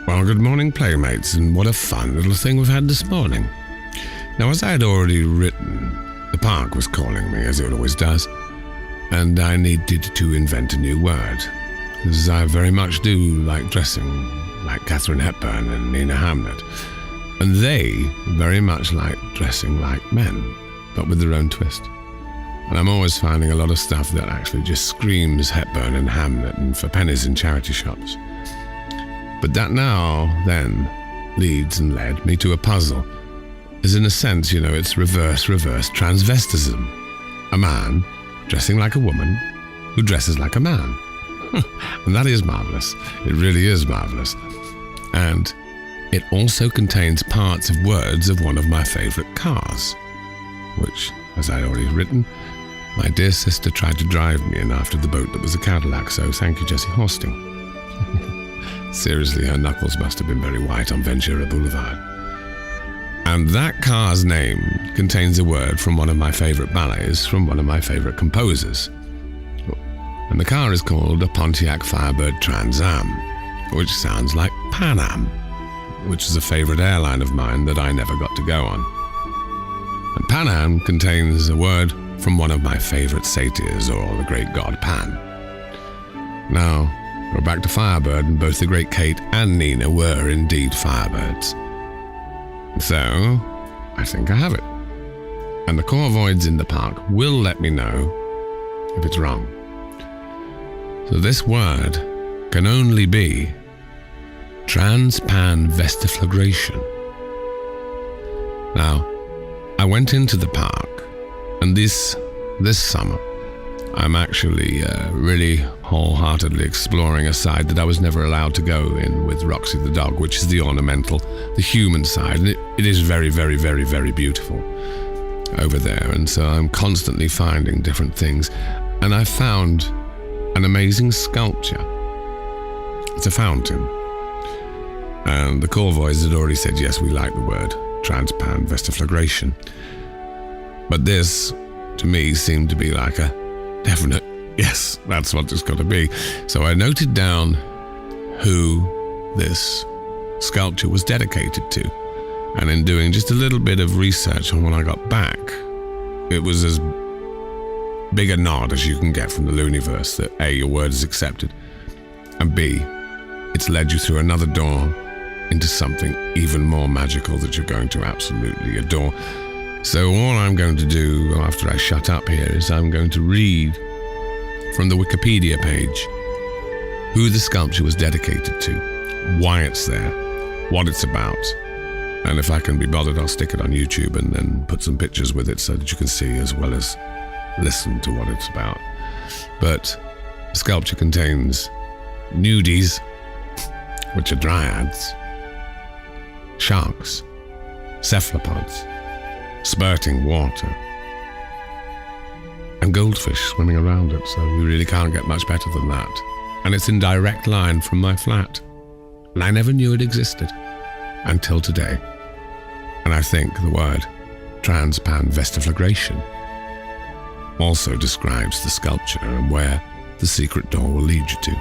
Well, good morning, playmates, and what a fun little thing we've had this morning. Now, as I had already written, the park was calling me, as it always does, and I needed to invent a new word, as I very much do like dressing like Katharine Hepburn and Nina Hamlet, and they very much like dressing like men, but with their own twist. And I'm always finding a lot of stuff that actually just screams Hepburn and Hamlet and for pennies in charity shops. But that then leads and led me to a puzzle. As in a sense, it's reverse transvestism. A man dressing like a woman who dresses like a man. And that is marvelous. It really is marvelous. And it also contains parts of words of one of my favorite cars, which, as I'd already written, my dear sister tried to drive me in after the boat that was a Cadillac, so thank you, Jessie Horsting. Seriously, her knuckles must have been very white on Ventura Boulevard. And that car's name contains a word from one of my favorite ballets from one of my favorite composers. And the car is called a Pontiac Firebird Trans Am, which sounds like Pan Am, which is a favorite airline of mine that I never got to go on. And Pan Am contains a word from one of my favorite satyrs, or the great god Pan. Now, we're back to Firebird, and both the great Kate and Nina were indeed Firebirds. So, I think I have it. And the corvoids in the park will let me know if it's wrong. So this word can only be Transpanvestiflagration. Now, I went into the park, and this summer, I'm actually really wholeheartedly exploring a side that I was never allowed to go in with Roxy the dog, which is the ornamental, the human side. And it is very, very, very, very beautiful over there. And so I'm constantly finding different things. And I found an amazing sculpture. It's a fountain. And the corvoids had already said, yes, we like the word Transpanvestiflagration. But this, to me, seemed to be like a definite, yes, that's what it's got to be. So I noted down who this sculpture was dedicated to. And in doing just a little bit of research on when I got back, it was as big a nod as you can get from the Looniverse that A, your word is accepted, and B, it's led you through another door into something even more magical that you're going to absolutely adore. So all I'm going to do after I shut up here is I'm going to read from the Wikipedia page who the sculpture was dedicated to, why it's there, what it's about, and if I can be bothered, I'll stick it on YouTube and then put some pictures with it so that you can see as well as listen to what it's about. But the sculpture contains nudies, which are dryads, sharks, cephalopods, spurting water, and goldfish swimming around it, so we really can't get much better than that. And it's in direct line from my flat. And I never knew it existed until today. And I think the word Transpanvestiflagration also describes the sculpture and where the secret door will lead you to.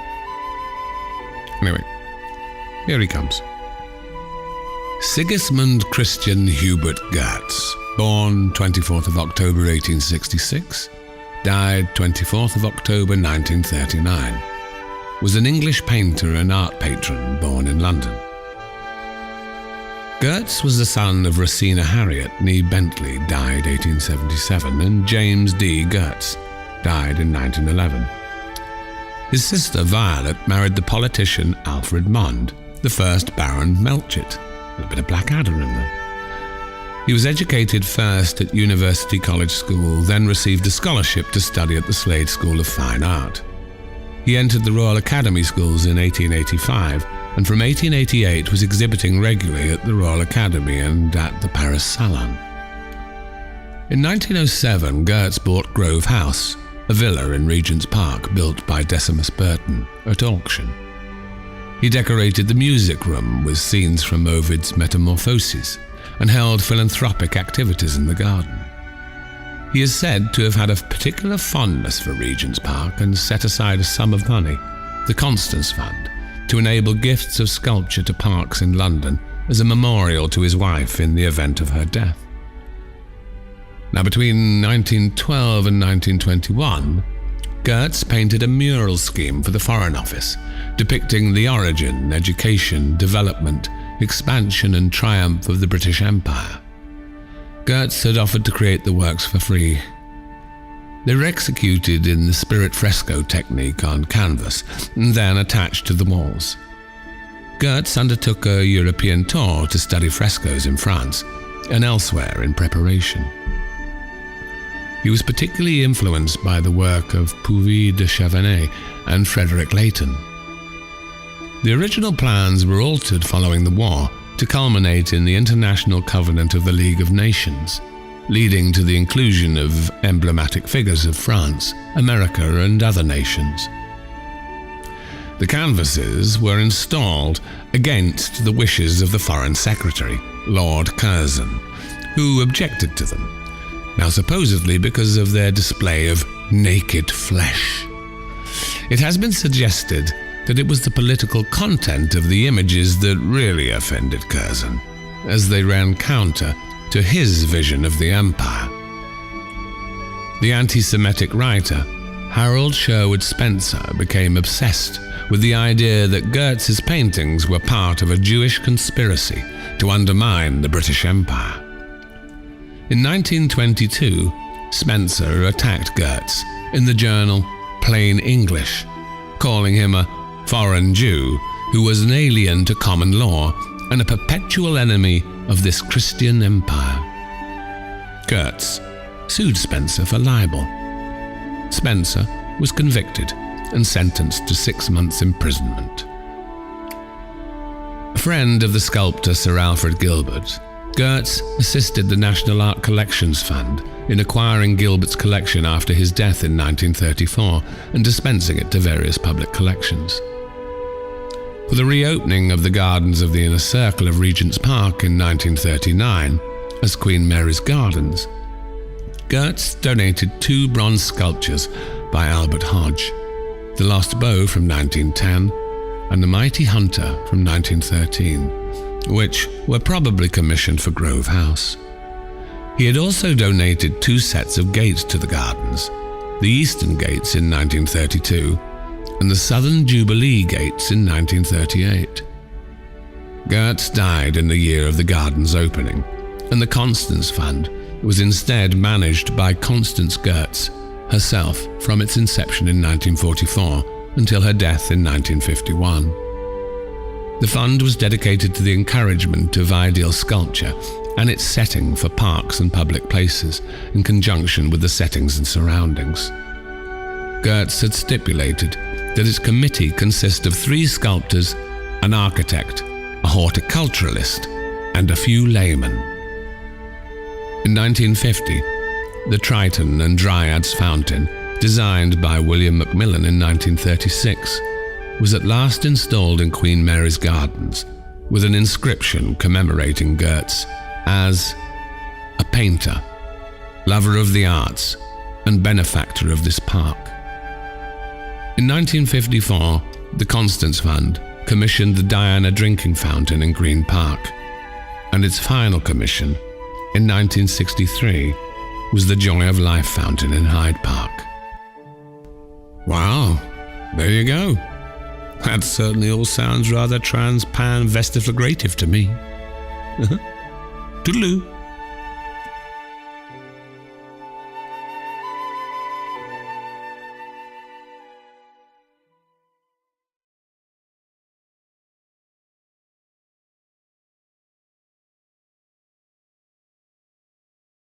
Anyway, here he comes. Sigismund Christian Hubert Goetz, born 24th of October 1866, died 24th of October 1939, was an English painter and art patron born in London. Goetz was the son of Rosina Harriet nee Bentley, died 1877, and James D. Goetz, died in 1911. His sister Violet married the politician Alfred Mond, the first Baron Melchett. A bit of Blackadder in there. He was educated first at University College School, then received a scholarship to study at the Slade School of Fine Art. He entered the Royal Academy Schools in 1885, and from 1888 was exhibiting regularly at the Royal Academy and at the Paris Salon. In 1907, Goetz bought Grove House, a villa in Regent's Park built by Decimus Burton, at auction. He decorated the music room with scenes from Ovid's Metamorphoses and held philanthropic activities in the garden. He is said to have had a particular fondness for Regent's Park and set aside a sum of money, the Constance Fund, to enable gifts of sculpture to parks in London as a memorial to his wife in the event of her death. Now, between 1912 and 1921, Goetz painted a mural scheme for the Foreign Office, depicting the origin, education, development, expansion and triumph of the British Empire. Goetz had offered to create the works for free. They were executed in the spirit fresco technique on canvas and then attached to the walls. Goetz undertook a European tour to study frescoes in France and elsewhere in preparation. He was particularly influenced by the work of Puvis de Chavannes and Frederick Leighton. The original plans were altered following the war to culminate in the International Covenant of the League of Nations, leading to the inclusion of emblematic figures of France, America, and other nations. The canvases were installed against the wishes of the Foreign Secretary, Lord Curzon, who objected to them, now supposedly because of their display of naked flesh. It has been suggested that it was the political content of the images that really offended Curzon, as they ran counter to his vision of the empire. The anti-Semitic writer Harold Sherwood Spencer became obsessed with the idea that Goetz's paintings were part of a Jewish conspiracy to undermine the British Empire. In 1922, Spencer attacked Goetz in the journal Plain English, calling him a foreign Jew who was an alien to common law and a perpetual enemy of this Christian empire. Goetz sued Spencer for libel. Spencer was convicted and sentenced to 6 months' imprisonment. A friend of the sculptor Sir Alfred Gilbert, Goetz assisted the National Art Collections Fund in acquiring Gilbert's collection after his death in 1934 and dispensing it to various public collections. For the reopening of the gardens of the inner circle of Regent's Park in 1939 as Queen Mary's Gardens, Goetz donated 2 bronze sculptures by Albert Hodge, the Lost Bow from 1910 and the Mighty Hunter from 1913, which were probably commissioned for Grove House. He had also donated 2 sets of gates to the gardens, the Eastern Gates in 1932 and the Southern Jubilee Gates in 1938. Goetz died in the year of the garden's opening, and the Constance Fund was instead managed by Constance Goetz herself from its inception in 1944 until her death in 1951. The fund was dedicated to the encouragement of ideal sculpture and its setting for parks and public places in conjunction with the settings and surroundings. Goetz had stipulated that its committee consist of 3 sculptors, an architect, a horticulturalist, and a few laymen. In 1950, the Triton and Dryads fountain, designed by William Macmillan in 1936, was at last installed in Queen Mary's Gardens with an inscription commemorating Goetz as a painter, lover of the arts, and benefactor of this park. In 1954, the Constance Fund commissioned the Diana Drinking Fountain in Green Park, and its final commission, in 1963, was the Joy of Life Fountain in Hyde Park. Wow, there you go. That certainly all sounds rather Transpanvestiflagrative to me. Toodaloo.